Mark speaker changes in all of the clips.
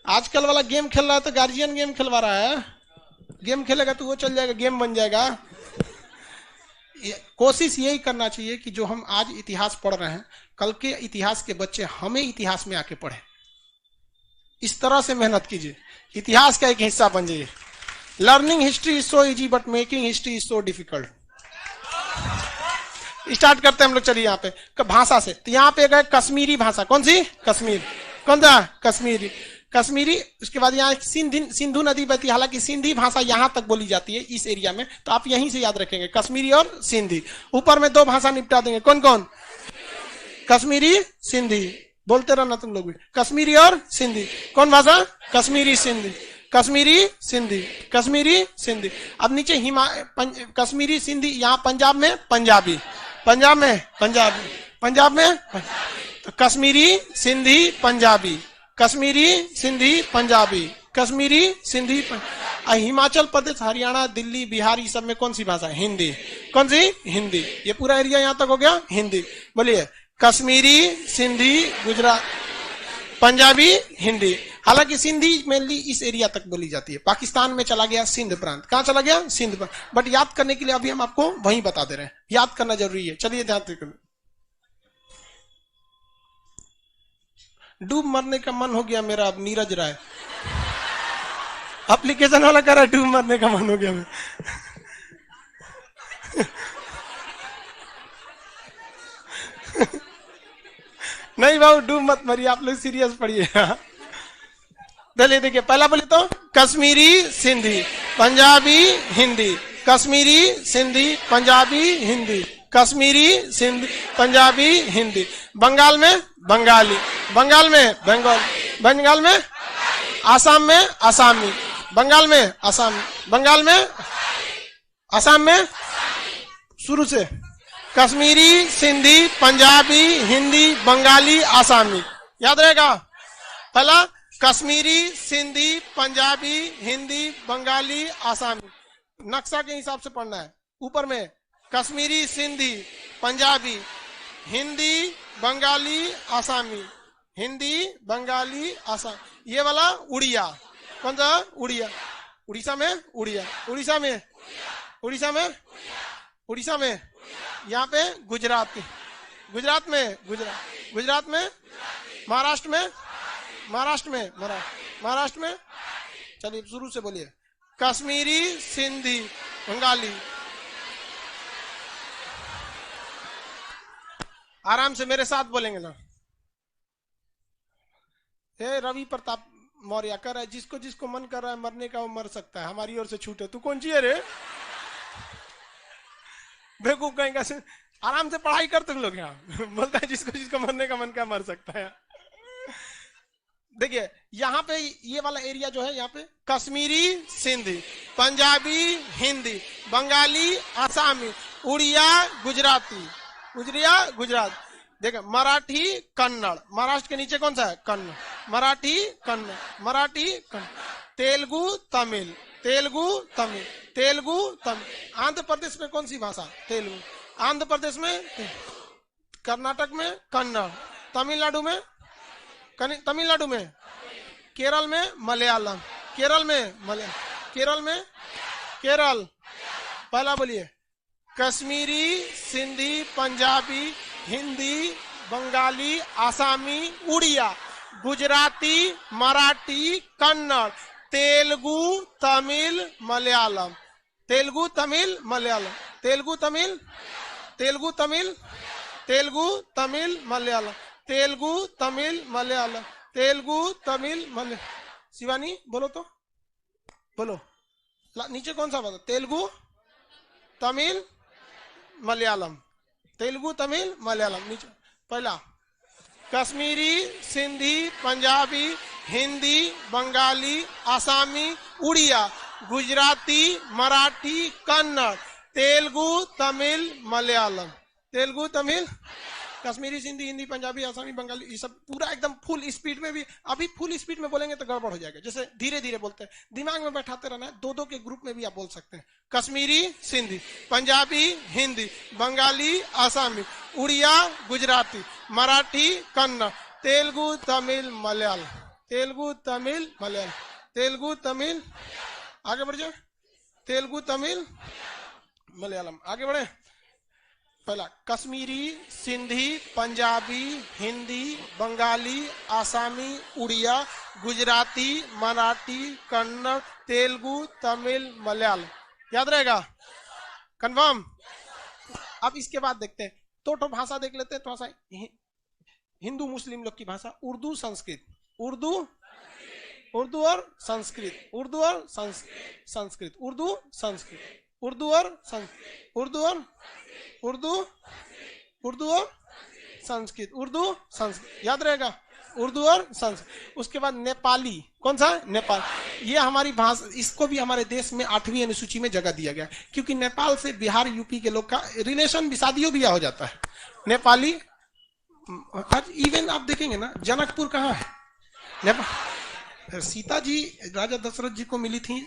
Speaker 1: आजकल वाला गेम खेल रहा है तो गार्जियन गेम खेलवा रहा है। गेम खेलेगा तो वो चल जाएगा, गेम बन जाएगा। कोशिश यही करना चाहिए कि जो हम आज इतिहास पढ़ रहे हैं, कल के इतिहास के बच्चे हमें इतिहास में आके पढ़े। इस तरह से मेहनत कीजिए, इतिहास का एक हिस्सा बन जाइए। Learning history is so easy but making history is so difficult. Start करते हैं हम लोग। चलिए यहाँ पे भाषा से, तो यहाँ पे गए कश्मीरी भाषा। कौन सी? कश्मीर। कौन सा? कश्मीरी। कश्मीरी। उसके बाद यहाँ सिंधु नदी बहती है, हालांकि सिंधी भाषा यहाँ तक बोली जाती है इस एरिया में, तो आप यहीं से याद रखेंगे कश्मीरी और सिंधी। ऊपर में दो भाषा निपटा देंगे। कौन कौन? कश्मीरी, सिंधी। बोलते रहना तुम लोग भी, कश्मीरी और सिंधी। कौन भाषा? कश्मीरी, सिंधी। कश्मीरी, सिंधी, कश्मीरी, सिंधी। अब नीचे कश्मीरी, सिंधी। यहाँ पंजाब में पंजाबी, पंजाब में पंजाबी, पंजाब में तो कश्मीरी, सिंधी, पंजाबी, कश्मीरी, सिंधी, पंजाबी, कश्मीरी, सिंधी। हिमाचल प्रदेश, हरियाणा, दिल्ली, बिहार, सब में कौन सी भाषा? हिंदी। कौन सी? हिंदी। ये पूरा एरिया यहाँ तक हो गया हिंदी। बोलिए कश्मीरी, सिंधी, गुजरात, पंजाबी, हिंदी। हालांकि सिंधी मेनली इस एरिया तक बोली जाती है। पाकिस्तान में चला गया सिंध प्रांत। कहां चला गया? सिंध प्रांत। बट याद करने के लिए अभी हम आपको वहीं बता दे रहे हैं, याद करना जरूरी है। चलिए ध्यान से। डूब मरने का मन हो गया मेरा। अब नीरज राय एप्लीकेशन वाला कह रहा है डूब मरने का मन हो गया मैं। नहीं बाबू, डूब मत मरिए, आप लोग सीरियस पढ़िए। चलिए देखिए, पहला बोले तो कश्मीरी, सिंधी, पंजाबी, हिंदी। कश्मीरी, सिंधी, पंजाबी, हिंदी। कश्मीरी, सिंधी, पंजाबी, हिंदी। बंगाल में बंगाली, बंगाल में बंगाल, बंगाल में आसाम में आसामी, बंगाल में आसामी, बंगाल में आसाम में शुरू से कश्मीरी, सिंधी, पंजाबी, हिंदी, बंगाली, आसामी। याद रहेगा? पहला कश्मीरी, सिंधी, पंजाबी, हिंदी, बंगाली, आसामी। नक्शा के हिसाब से पढ़ना है। ऊपर में कश्मीरी, सिंधी, पंजाबी, हिंदी, बंगाली, आसामी, हिंदी, बंगाली, आसाम। ये वाला उड़िया। कौन सा? उड़िया। उड़ीसा में उड़िया, उड़ीसा में, उड़ीसा में, उड़ीसा में। यहाँ पे गुजराती, गुजरात में गुजरात, गुजरात में। महाराष्ट्र में, महाराष्ट्र में, महाराष्ट्र में। चलिए शुरू से बोलिए, कश्मीरी, सिंधी, बंगाली। आराम से मेरे साथ बोलेंगे ना। हे रवि प्रताप मौर्य कर रहा है, जिसको जिसको मन कर रहा है मरने का वो मर सकता है, हमारी ओर से छूट है। तू कौन चाहिए रे? बेवकूफ कहेंगे। आराम से पढ़ाई कर तुम लोग। यहाँ बोलता है जिसको जिसको मरने का मन का मर सकता है। देखिए यहाँ पे ये वाला एरिया जो है, यहाँ पे कश्मीरी, सिंधी, पंजाबी, हिंदी, बंगाली, आसामी, उड़िया, गुजराती, उड़िया, गुजरात। देखो मराठी, कन्नड़। महाराष्ट्र के नीचे कौन सा है? कन्नड़। मराठी, कन्नड़, मराठी, कन्नड़। तेलुगु, तमिल, तेलुगु, तमिल, तेलुगु, तमिल। आंध्र प्रदेश में कौन सी भाषा? तेलुगु। आंध्र प्रदेश में, कर्नाटक में कन्नड़, तमिलनाडु में, तमिलनाडु में, केरल में मलयालम, केरल में मलयालम, केरल में केरल। पहला बोलिए कश्मीरी, सिंधी, पंजाबी, हिंदी, बंगाली, आसामी, उड़िया, गुजराती, मराठी, कन्नड़, तेलुगु, तमिल, मलयालम। तेलुगु, तमिल, मलयालम, तेलुगु, तमिल, तेलुगु, तमिल, तेलुगु, तमिल, मलयालम, तेलुगु, तमिल, मलयालम, तेलुगु, तमिल, मलयालम। शिवानी बोलो तो, बोलो नीचे कौन सा बता? तेलुगु, तमिल, मलयालम, तेलुगु, तमिल, मलयालम। नीचे पहला कश्मीरी, सिंधी, पंजाबी, हिंदी, बंगाली, आसामी, उड़िया, गुजराती, मराठी, कन्नड़, तेलुगु, तमिल, मलयालम। तेलुगु, तमिल, कश्मीरी, सिंधी, हिंदी, पंजाबी, आसामी, बंगाली, ये सब पूरा एकदम फुल स्पीड में भी। अभी फुल स्पीड में बोलेंगे तो गड़बड़ हो जाएगा, जैसे धीरे धीरे बोलते हैं, दिमाग में बैठाते रहना है। दो दो के ग्रुप में भी आप बोल सकते हैं। कश्मीरी, सिंधी, पंजाबी, हिंदी, बंगाली, आसामी, उड़िया, गुजराती, मराठी, कन्नड़, तेलुगु, तमिल, मलयालम। तेलुगु तमिल मलयालम, तेलुगु तमिल, आगे बढ़ जाए, तेलुगु तमिल मलयालम, आगे बढ़े। पहला कश्मीरी, सिंधी, पंजाबी, हिंदी, बंगाली, आसामी, उड़िया, गुजराती, मराठी, कन्नड़, तेलुगु, तमिल, मलयालम। याद रहेगा? कंफर्म? अब इसके बाद देखते हैं तो भाषा देख लेते हैं, थोड़ा सा हिंदू मुस्लिम लोग की भाषा, उर्दू संस्कृत, उर्दू, उर्दू और संस्कृत, उर्दू और संस्कृत, उर्दू संस्कृत, उर्दू और उर्दू और उर्दू, उर्दू और संस्कृत, उर्दू संस्कृत। याद रहेगा? उर्दू और संस्कृत। उसके बाद नेपाली, कौन सा? नेपाल। ये हमारी भाषा, इसको भी हमारे देश में 8वीं अनुसूची में जगह दिया गया, क्योंकि नेपाल से बिहार यूपी के लोग का रिलेशन, शादियों ब्याह हो जाता है। नेपाली। आज इवन आप देखेंगे ना, जनकपुर कहाँ है? नेपाल। सीता जी राजा दशरथ जी को मिली थी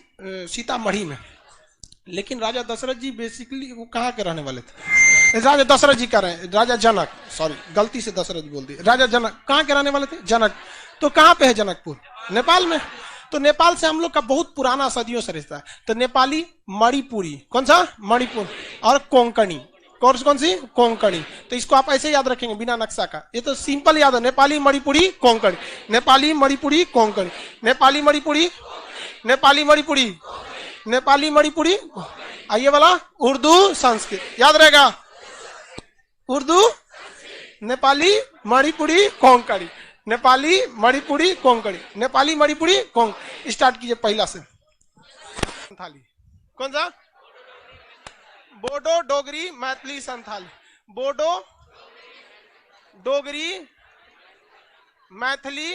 Speaker 1: सीतामढ़ी में, लेकिन राजा दशरथ जी बेसिकली वो कहाँ के रहने वाले थे? राजा दशरथ जी कह रहे हैं, राजा जनक, सॉरी गलती से दशरथ बोल दिए, राजा जनक कहाँ के रहने वाले थे? जनक। तो कहाँ पे है जनकपुर? नेपाल में। तो नेपाल से हम लोग का बहुत पुराना सदियों से रिश्ता है। तो नेपाली, मणिपुरी, कौन सा? मणिपुर, और कोंकणी, कौन सी? कोंकणी। तो इसको आप ऐसे याद रखेंगे बिना नक्शा का, ये तो सिंपल याद है, नेपाली, मणिपुरी, कोंकणी, नेपाली, मणिपुरी, कोंकणी, नेपाली, मणिपुरी, नेपाली, मणिपुरी, नेपाली, मणिपुरी। आइए वाला उर्दू संस्कृत, याद रहेगा? उर्दू, नेपाली, मणिपुरी, कोंकणी, नेपाली, मणिपुरी, कोंकणी, नेपाली, मणिपुरी, कोंकणी। स्टार्ट कीजिए पहला से। संथाली, कौन सा? बोडो, डोगरी, मैथिली, संथाली। बोडो, डोगरी, मैथिली,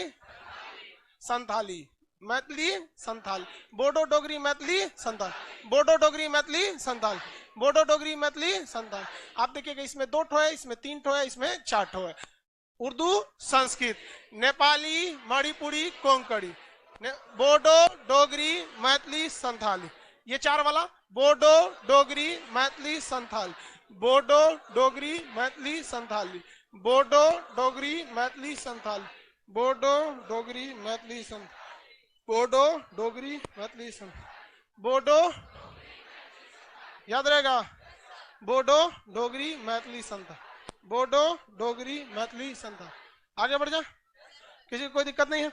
Speaker 1: संथाली, मैथिली, संथाल, बोडो, डोगरी, मैथिली, संथाल, बोडो, डोगरी, मैथिली, संथाल, बोडो, डोगरी, मैथिली, संथाल। आप देखिएगा इसमें 2 ठो है, इसमें 3 ठो है, इसमें 4 ठो है। उर्दू, संस्कृत, नेपाली, मणिपुरी, कोंकणी, बोडो, डोगरी, मैथिली, संथाली। ये 4 वाला, बोडो, डोगरी, मैथिली, संथाल, बोडो, डोगरी, मैथिली, संथाली, बोडो, डोगरी, मैथिली, संथाल, बोडो, डोगरी, मैथिली, संथाल, बोडो, डोगरी, मैथिली, बोडो, याद रहेगा? बोडो, डोगरी, मैथिली, संथाल, बोडो, डोगरी, मैथिली, संथाल। आगे बढ़ जा, किसी को कोई दिक्कत नहीं है?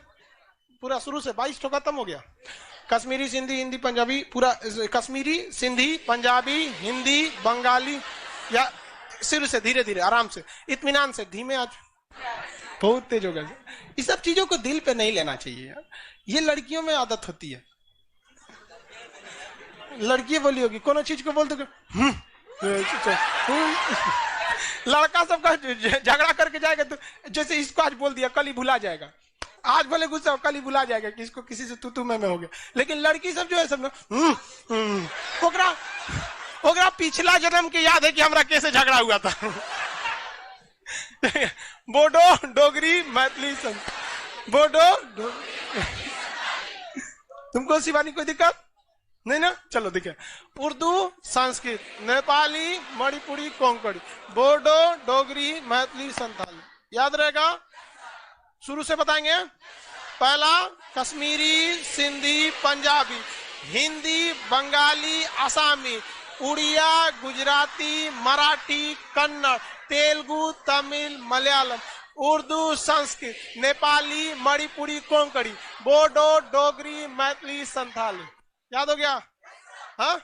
Speaker 1: पूरा शुरू से 22 ठो खत्म हो गया। कश्मीरी, सिंधी, हिंदी, पंजाबी, पूरा कश्मीरी, सिंधी, पंजाबी, हिंदी, बंगाली, या शुरू से धीरे धीरे आराम से, इत्मीनान से, धीमे, आज बहुत तेज हो गया। इस सब चीजों को दिल पे नहीं लेना चाहिए यार, ये लड़कियों में आदत होती है। लड़की बोली होगी कोनो चीज को बोल दो, लड़का सबका झगड़ा करके जाएगा, तो जैसे इसको आज बोल दिया कल ही भुला जाएगा, आज भले गुस्सा कल ही भुला जाएगा कि इसको किसी से तू मैं हो गया। लेकिन लड़की सब जो है सब ओकरा पिछला जन्म के याद है कि हमरा कैसे झगड़ा हुआ था। बोडो, डोगरी, मैथिली, बोडो, तुमको शिवानी कोई दिक्कत नहीं ना? चलो देखिए, उर्दू, संस्कृत, नेपाली, मणिपुरी, कोंकणी, बोडो, डोगरी, मैथिली, संथाली। याद रहेगा? शुरू से बताएंगे। पहला कश्मीरी, सिंधी, पंजाबी, हिंदी, बंगाली, आसामी, उड़िया, गुजराती, मराठी, कन्नड़, तेलुगु, तमिल, मलयालम, उर्दू, संस्कृत, नेपाली, मणिपुरी, कोंकणी, बोडो, डोगरी, मैथिली, संथाली। याद हो गया? हाँ।